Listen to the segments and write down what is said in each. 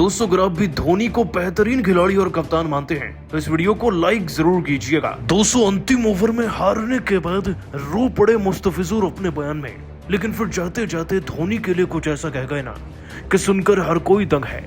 दोस्तों अगर आप भी धोनी को बेहतरीन खिलाड़ी और कप्तान मानते हैं तो इस वीडियो को लाइक जरूर कीजिएगा। दोस्तों अंतिम ओवर में हारने के बाद रो पड़े मुस्तफिजुर अपने बयान में, लेकिन फिर जाते जाते धोनी के लिए कुछ ऐसा कह गए ना कि सुनकर हर कोई दंग है।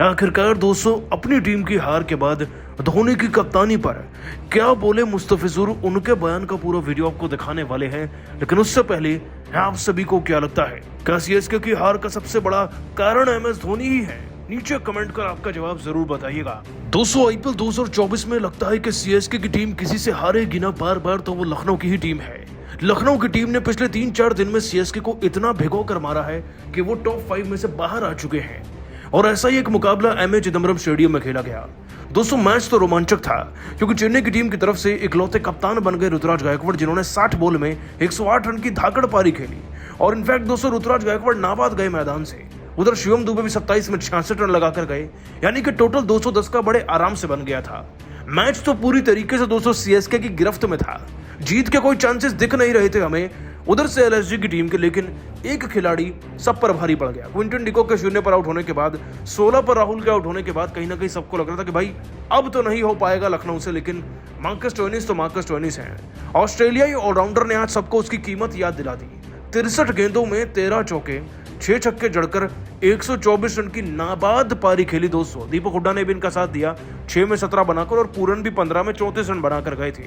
आखिरकार दोस्तों अपनी टीम की हार के बाद धोनी की कप्तानी पर क्या बोले मुस्तफिजुर, उनके बयान का पूरा वीडियो आपको दिखाने वाले हैं। लेकिन उससे पहले आप सभी को क्या लगता है, क्या सीएसके की हार का सबसे बड़ा कारण एमएस धोनी ही है? नीचे कमेंट कर आपका जवाब जरूर बताइएगा। दोस्तों आईपीएल 2024 में लगता है कि सीएसके की टीम किसी से हारेगी ना बार बार, तो वो लखनऊ की ही टीम है। लखनऊ की टीम ने पिछले 3-4 दिन में सीएसके को इतना भिगो कर मारा है कि वो टॉप 5 में से बाहर आ चुके हैं। और ऐसा ही एक मुकाबला एमए चिदम्बरम स्टेडियम में खेला गया। दोस्तों मैच तो रोमांचक था क्योंकि चेन्नई की टीम की तरफ से इकलौते कप्तान बन गए ऋतुराज गायकवाड़, जिन्होंने 60 बॉल में 108 रन की धाकड़ पारी खेली। और इनफैक्ट दोस्तों ऋतुराज गायकवाड़ नाबाद गए मैदान से। उधर शिवम दुबे भी 27 में 66 रन लगाकर गए, यानी कि टोटल 210 का बड़े आराम से बन गया था। मैच तो पूरी तरीके से दोस्तों सीएसके की गिरफ्त में था, जीत के कोई चांसेस दिख नहीं रहे थे हमें उधर से एलएसजी की टीम के। लेकिन एक खिलाड़ी सब पर भारी पड़ गया। क्विंटन डिकॉक के 0 पर आउट होने के बाद, 16 पर राहुल के आउट होने के बाद कहीं ना कहीं सबको लग रहा था कि भाई अब तो नहीं हो पाएगा लखनऊ से। लेकिन मार्कस स्टोइनिस तो मार्कस स्टोइनिस हैं। ऑस्ट्रेलियाई ऑलराउंडर ने आज सबको उसकी कीमत याद दिला दी। 63 गेंदों में 13 चौके 6 छक्के जड़कर 124 रन की नाबाद पारी खेली। दोस्तों दीपक हुड्डा ने भी इनका साथ दिया, 6 में 17 बनाकर, और पूरन भी 15 में 34 रन बनाकर गए थे।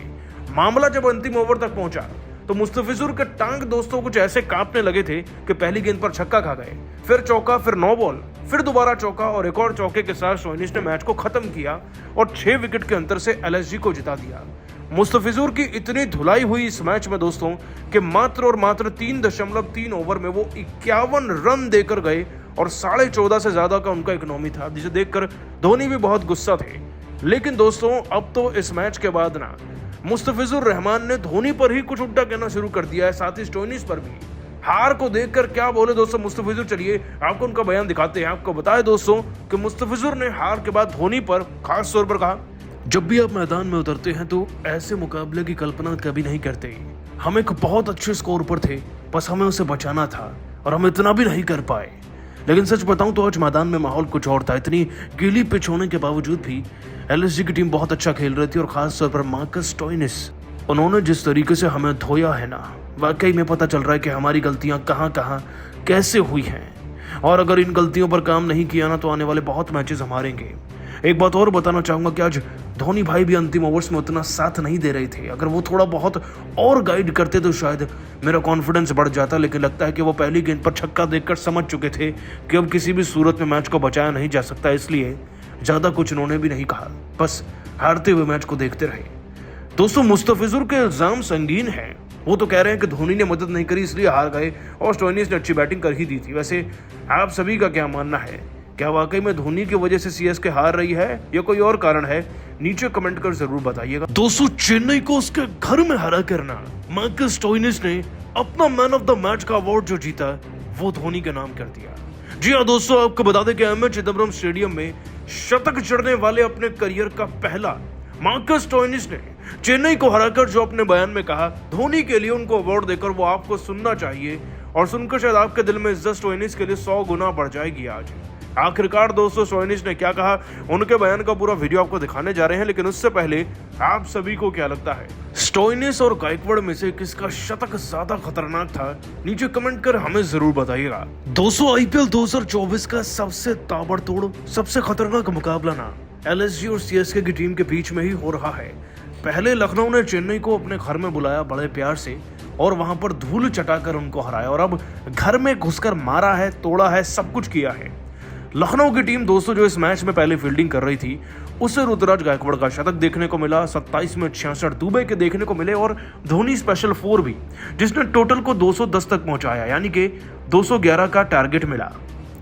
मामला जब अंतिम ओवर तक पहुंचा तो मुस्तफिजुर के टांग दोस्तों कुछ ऐसे कांपने लगे थे कि पहली गेंद पर छक्का खा गए, फिर चौका, फिर 9 बॉल, फिर दोबारा चौका और एक और चौके के साथ स्टोइनिस ने मैच को खत्म किया और 6 विकेट के अंतर से एलएसजी को जिता दिया। मुस्तफिजुर की इतनी धुलाई हुई इस मैच में दोस्तों कि मात्र और मात्र 3.3 ओवर में वो 51 रन देकर गए और 14.5 से ज्यादा का उनका इकोनॉमी था, जिसे देखकर धोनी भी बहुत गुस्सा थे। लेकिन दोस्तों अब तो इस मैच के बाद ना मुस्तफिजुर रहमान ने धोनी पर ही कुछ उल्टा कहना शुरू कर दिया है, साथ ही स्टोइनिस पर भी। हार को देखकर क्या बोले दोस्तों मुस्तफिजुर, चलिए आपको उनका बयान दिखाते हैं। आपको बताएं दोस्तों कि मुस्तफिजुर ने हार के बाद धोनी पर खास तौर पर कहा, जब भी आप मैदान में उतरते हैं तो ऐसे मुकाबले की कल्पना कभी नहीं करते। हम एक बहुत अच्छे स्कोर पर थे, बस हमें उसे बचाना था और हम इतना भी नहीं कर पाए। लेकिन सच बताऊं तो आज मैदान में माहौल कुछ और था। इतनी गीली पिच होने के बावजूद भी एलएसजी की टीम बहुत अच्छा खेल रही थी और खास तौर पर मार्कस स्टोइनिस, उन्होंने जिस तरीके से हमें धोया है ना, वाकई में पता चल रहा है कि हमारी गलतियां कहां कहां कैसे हुई हैं। और अगर इन गलतियों पर काम नहीं किया ना तो आने वाले बहुत मैचेस हम हारेंगे। एक बात और बताना चाहूंगा कि आज धोनी भाई भी अंतिम ओवर्स में उतना साथ नहीं दे रहे थे। अगर वो थोड़ा बहुत और गाइड करते तो शायद मेरा कॉन्फिडेंस बढ़ जाता। लेकिन लगता है कि वो पहली गेंद पर छक्का देखकर समझ चुके थे कि अब किसी भी सूरत में मैच को बचाया नहीं जा सकता, इसलिए ज्यादा कुछ उन्होंने भी नहीं कहा, बस हारते हुए मैच को देखते रहे। दोस्तों मुस्तफिजुर के इल्जाम संगीन है। वो तो कह रहे हैं कि धोनी ने मदद नहीं करी इसलिए हार गए और स्टोइनिस ने अच्छी बैटिंग कर ही दी थी। वैसे आप सभी का क्या मानना है, क्या वाकई में धोनी की वजह से सीएसके हार रही है या कोई और कारण है? नीचे कमेंट कर जरूर बताइएगा। दोस्तों चेन्नई को उसके घर में हरा करना, मार्कस स्टोइनिस ने अपना मैन ऑफ द मैच का अवार्ड जो जीता वो धोनी के नाम कर दिया। जी हाँ दोस्तों, आपको बता दें कि एमए चिदम्बरम स्टेडियम में शतक जड़ने वाले अपने करियर का पहला मार्कस स्टोइनिस ने चेन्नई को हराकर जो अपने बयान में कहा, धोनी के लिए उनको अवार्ड देकर वो आपको सुनना चाहिए और सुनकर शायद आपके दिल में इज्जत स्टोइनिस के लिए 100 गुना बढ़ जाएगी। आज आखिरकार दोस्तों स्टोइनिस ने क्या कहा, उनके बयान का पूरा वीडियो आपको दिखाने जा रहे हैं। लेकिन उससे पहले आप सभी को क्या लगता है, स्टोइनिस और गायकवाड़ में से किसका शतक ज्यादा खतरनाक था? नीचे कमेंट कर हमें जरूर बताइएगा। दोस्तों आईपीएल 2024 का सबसे ताबड़तोड़, सबसे खतरनाक मुकाबला ना एलएसजी और सीएसके की टीम के बीच में ही हो रहा है। पहले लखनऊ ने चेन्नई को अपने घर में बुलाया बड़े प्यार से और वहां पर धूल चटाकर उनको हराया, और अब घर में घुसकर मारा है, तोड़ा है, सब कुछ किया है। लखनऊ की टीम दोस्तों जो इस मैच में पहले फील्डिंग कर रही थी, उसे ऋतुराज गायकवाड़ का शतक देखने को मिला, 27 में 66 दुबे के देखने को मिले और धोनी स्पेशल 4 भी, जिसने टोटल को 210 तक पहुंचाया, यानी कि 211 का टारगेट मिला।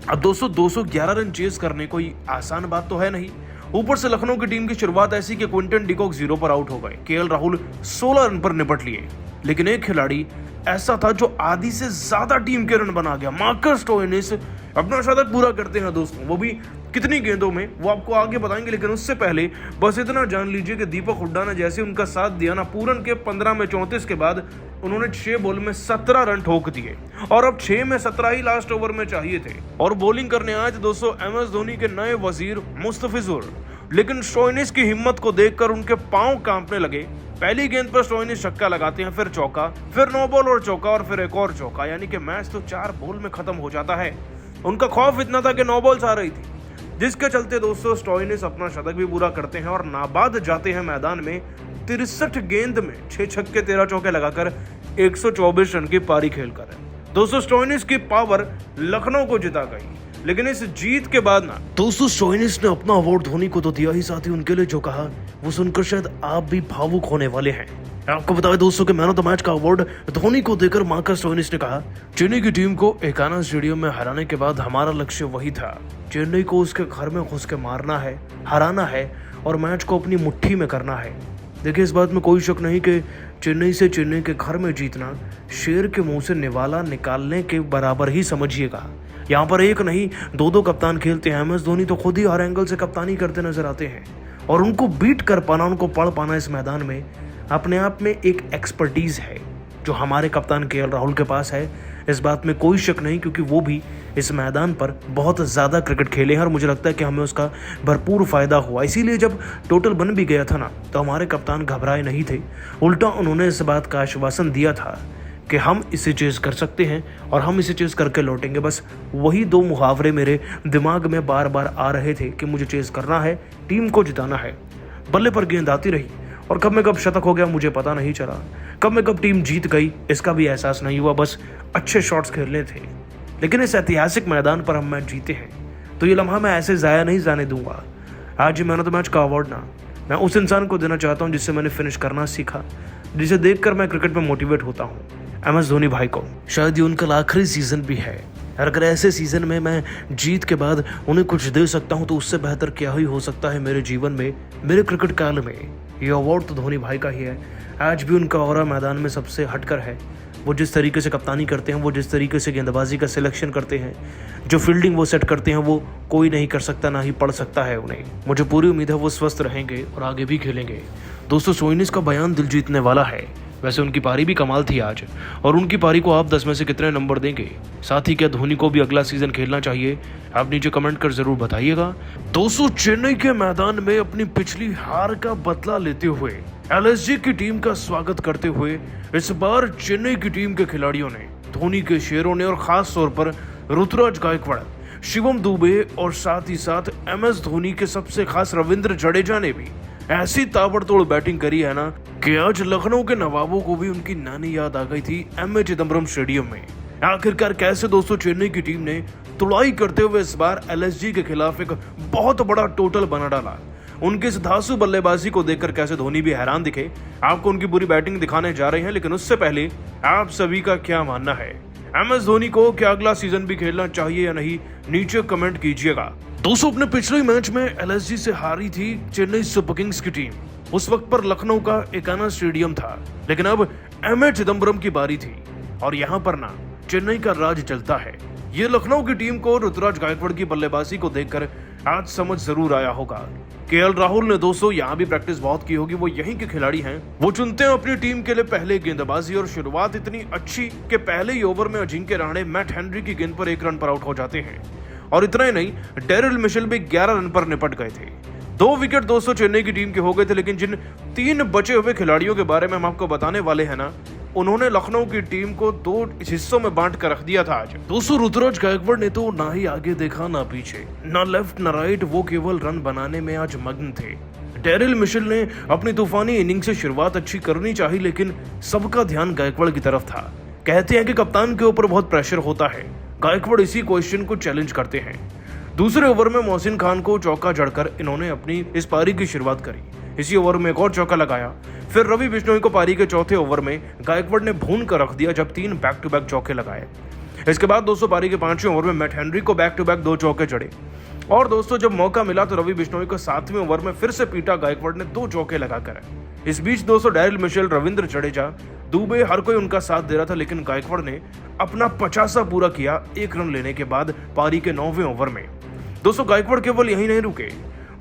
अब दोस्तों 211 रन चेस करने कोई आसान बात तो है नहीं। ऊपर से लखनऊ की टीम की शुरुआत ऐसी कि क्विंटन डिकॉक 0 पर आउट हो गए, केएल राहुल 16 रन पर निपट लिए। लेकिन एक खिलाड़ी ऐसा था जो आधी से ज्यादा टीम के रन बना गया, मार्कस स्टोइनिस अपना शतक पूरा करते हैं दोस्तों, वो भी कितनी गेंदों में वो आपको आगे बताएंगे। लेकिन उससे पहले बस इतना जान लीजिए कि दीपक हुड्डा ने जैसे उनका साथ दिया ना, पूरन के 15 में 34 के बाद उन्होंने 6 बॉल में 17 रन ठोक दिए और अब 6 में 17 ही लास्ट ओवर में चाहिए थे। और बॉलिंग करने आज दोस्तों MS धोनी के नए वजीर मुस्तफिजुर। लेकिन स्टोइनिस की हिम्मत को देखकर उनके पांव कांपने लगे। पहली गेंद पर स्टोइनिस छक्का लगाते हैं, फिर चौका, फिर 9 बॉल और चौका और फिर एक और चौका, यानी कि मैच तो 4 बॉल में खत्म हो जाता है। उनका खौफ इतना था कि 9 बॉल्स आ रही थी, जिसके चलते दोस्तों स्टोइनिस अपना शतक भी पूरा करते हैं और नाबाद जाते हैं मैदान में 63 गेंद में 6 छक्के 13 चौके लगाकर 124 रन की पारी खेलकर। दोस्तों स्टोइनिस की पावर लखनऊ को जिता गई। लेकिन इस जीत के बाद ना दोस्तों स्टोइनिस ने अपना अवार्ड धोनी को तो दिया ही, साथ ही उनके लिए जो कहा वो सुनकर शायद आप भी भावुक होने वाले हैं। आपको बता दें दोस्तों कि मैन ऑफ द मैच का अवार्ड धोनी को देकर मार्कस स्टोइनिस ने कहा, चेन्नई की टीम को एकाना स्टेडियम में हराने के बाद हमारा लक्ष्य वही था, चेन्नई को उसके घर में घुस के मारना है, हराना है और मैच को अपनी मुट्ठी में करना है। देखिए इस बात में कोई शक नहीं कि चेन्नई से चेन्नई के घर में जीतना शेर के मुंह से निवाला निकालने के बराबर ही समझिएगा। यहाँ पर एक नहीं 2-2 कप्तान खेलते हैं। MS धोनी तो खुद ही हर एंगल से कप्तानी करते नजर आते हैं और उनको बीट कर पाना, उनको पढ़ पाना इस मैदान में अपने आप में एक एक्सपर्टीज है जो हमारे कप्तान KL राहुल के पास है। इस बात में कोई शक नहीं, क्योंकि वो भी इस मैदान पर बहुत ज़्यादा क्रिकेट खेले हैं और मुझे लगता है कि हमें उसका भरपूर फ़ायदा हुआ। इसीलिए जब टोटल बन भी गया था ना, तो हमारे कप्तान घबराए नहीं थे, उल्टा उन्होंने इस बात का आश्वासन दिया था कि हम इसे चेज़ कर सकते हैं और हम इसे चेज़ करके लौटेंगे। बस वही 2 मुहावरे मेरे दिमाग में बार बार आ रहे थे कि मुझे चेज़ करना है, टीम को जिताना है। बल्ले पर गेंद आती रही और कब में कब शतक हो गया मुझे पता नहीं चला, कब में कब टीम जीत गई इसका भी एहसास नहीं हुआ। बस अच्छे शॉट्स खेलने थे। लेकिन इस ऐतिहासिक मैदान पर हम मैच जीते हैं, तो ये लम्हा मैं ऐसे ज़ाया नहीं जाने दूंगा। आज मैन ऑफ द मैच का अवार्ड ना मैं उस इंसान को देना चाहता हूँ जिससे मैंने फिनिश करना सीखा, जिसे देखकर मैं क्रिकेट में मोटिवेट होता हूँ, MS धोनी भाई को। शायद ये उनका आखिरी सीजन भी है, और अगर ऐसे सीजन में मैं जीत के बाद उन्हें कुछ दे सकता हूँ तो उससे बेहतर क्या ही हो सकता है मेरे जीवन में, मेरे क्रिकेट काल में। ये अवार्ड तो धोनी भाई का ही है। आज भी उनका ऑरा मैदान में सबसे हटकर है। वो जिस तरीके से कप्तानी करते हैं, वो जिस तरीके से गेंदबाजी का सिलेक्शन करते हैं, जो फील्डिंग वो सेट करते हैं, वो कोई नहीं कर सकता, ना ही पढ़ सकता है उन्हें। मुझे पूरी उम्मीद है वो स्वस्थ रहेंगे और आगे भी खेलेंगे। दोस्तों स्टोइनिस का बयान दिल जीतने वाला है। वैसे उनकी पारी भी कमाल थी आज, और उनकी पारी को आप 10 में से कितने नंबर देंगे? साथ ही क्या धोनी को भी अगला सीजन खेलना चाहिए? आप नीचे कमेंट कर जरूर बताइएगा। दोस्तों चेन्नई के मैदान में अपनी पिछली हार का बदला लेते हुए LSG की टीम का स्वागत करते हुए इस बार चेन्नई की टीम के खिलाड़ियों ने, धोनी के शेरों ने और खास तौर पर ऋतुराज गायकवाड़, शिवम दुबे और साथ ही साथ MS धोनी के सबसे खास रविंद्र जडेजा ने भी ऐसी ताबड़तोड़ बैटिंग करी है ना कि आज लखनऊ के नवाबों को भी उनकी नानी याद आ गई थी MA चिदम्बरम स्टेडियम में। आखिरकार कैसे दोस्तों चेन्नई की टीम ने तुड़ाई करते हुए इस बार LSG के खिलाफ एक बहुत बड़ा टोटल बना डाला। उनके इस धांसू बल्लेबाजी को देखकर कैसे धोनी भी हैरान दिखे। आपको उनकी बुरी बैटिंग दिखाने जा रहे हैं, लेकिन उससे पहले आप सभी का क्या मानना है? MS धोनी को क्या अगला सीजन भी खेलना चाहिए या नहीं? नीचे कमेंट कीजिएगा। दोस्तों अपने पिछले मैच में LSG से हारी थी चेन्नई सुपर किंग्स की टीम। उस वक्त पर लखनऊ का एकाना स्टेडियम था, लेकिन अब MA चिदम्बरम की बारी थी और यहाँ पर ना चेन्नई का राज चलता है। ये लखनऊ की टीम को ऋतुराज गायकवाड़ की बल्लेबाजी को देखकर आज समझ जरूर आया होगा। KL राहुल ने दोस्तों यहाँ भी प्रैक्टिस बहुत की होगी, वो यहीं के खिलाड़ी हैं। वो चुनते हैं अपनी टीम के लिए पहले गेंदबाजी और शुरुआत इतनी अच्छी कि पहले ही ओवर में अजिंक्य रहाणे मैट हेनरी की गेंद पर 1 रन पर आउट हो जाते हैं। और इतना ही नहीं, डेरिल मिशेल भी 11 रन पर निपट गए थे। 2 विकेट दोस्तों चेन्नई की टीम के हो गए थे, लेकिन जिन 3 बचे हुए खिलाड़ियों के बारे में हम आपको बताने वाले हैं ना, उन्होंने लखनऊ की टीम को 2 हिस्सों में बांट कर रख दिया था आज। दोस्तों ऋतुराज गायकवाड़ ने तो ना ही आगे देखा ना पीछे, ना लेफ्ट ना राइट, वो केवल रन बनाने में आज मग्न थे। डेरिल मिशेल ने अपनी तूफानी इनिंग से शुरुआत अच्छी करनी चाहिए, लेकिन सबका ध्यान गायकवाड़ की तरफ था। कहते हैं कि कप्तान के ऊपर बहुत प्रेशर होता है। गायकवाड़ इसी क्वेश्चन को चैलेंज करते हैं। दूसरे ओवर में मोहसिन खान को चौका जड़कर इन्होंने अपनी इस पारी की शुरुआत करी। इसी ओवर में एक और चौका लगाया। फिर रवि बिश्नोई को पारी के चौथे ओवर में गायकवाड़ ने भून कर रख दिया, जब 3 बैक टू बैक चौके लगाए। इसके बाद दोस्तों पारी के 5वें ओवर में मैट हेनरी को बैक टू बैक 2 चौके जड़े। और दोस्तों जब मौका मिला तो रवि बिश्नोई को 7वें ओवर में फिर से पीटा गायकवाड़ ने 2 चौके लगाकर। इस बीच दोस्तों डैरिल मिशेल, रविंद्र जडेजा, दुबे हर कोई उनका साथ दे रहा था, लेकिन गायकवाड़ ने अपना 50 पूरा किया 1 रन लेने के बाद पारी के 9वें ओवर में। दोस्तों गायकवाड़ केवल यही नहीं रुके,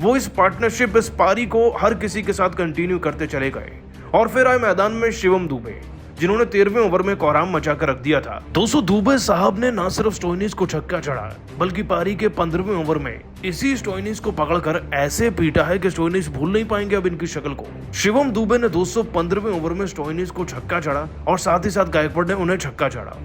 वो इस पार्टनरशिप, इस पारी को हर किसी के साथ कंटिन्यू करते चले गए। और फिर आए मैदान में शिवम दुबे, जिन्होंने 13वें ओवर में कोहराम मचाकर रख दिया था। दोस्तों दुबे साहब ने न सिर्फ स्टोइनिस को छक्का चढ़ा, बल्कि पारी के 15वें ओवर में इसी स्टोइनिस को पकड़कर ऐसे पीटा है कि स्टोइनिस भूल नहीं पाएंगे अब इनकी शक्ल को। शिवम दुबे ने 215वें ओवर में स्टोइनिस को छक्का चढ़ा और साथ ही साथ गायकवाड़ ने उन्हें छक्का चढ़ा।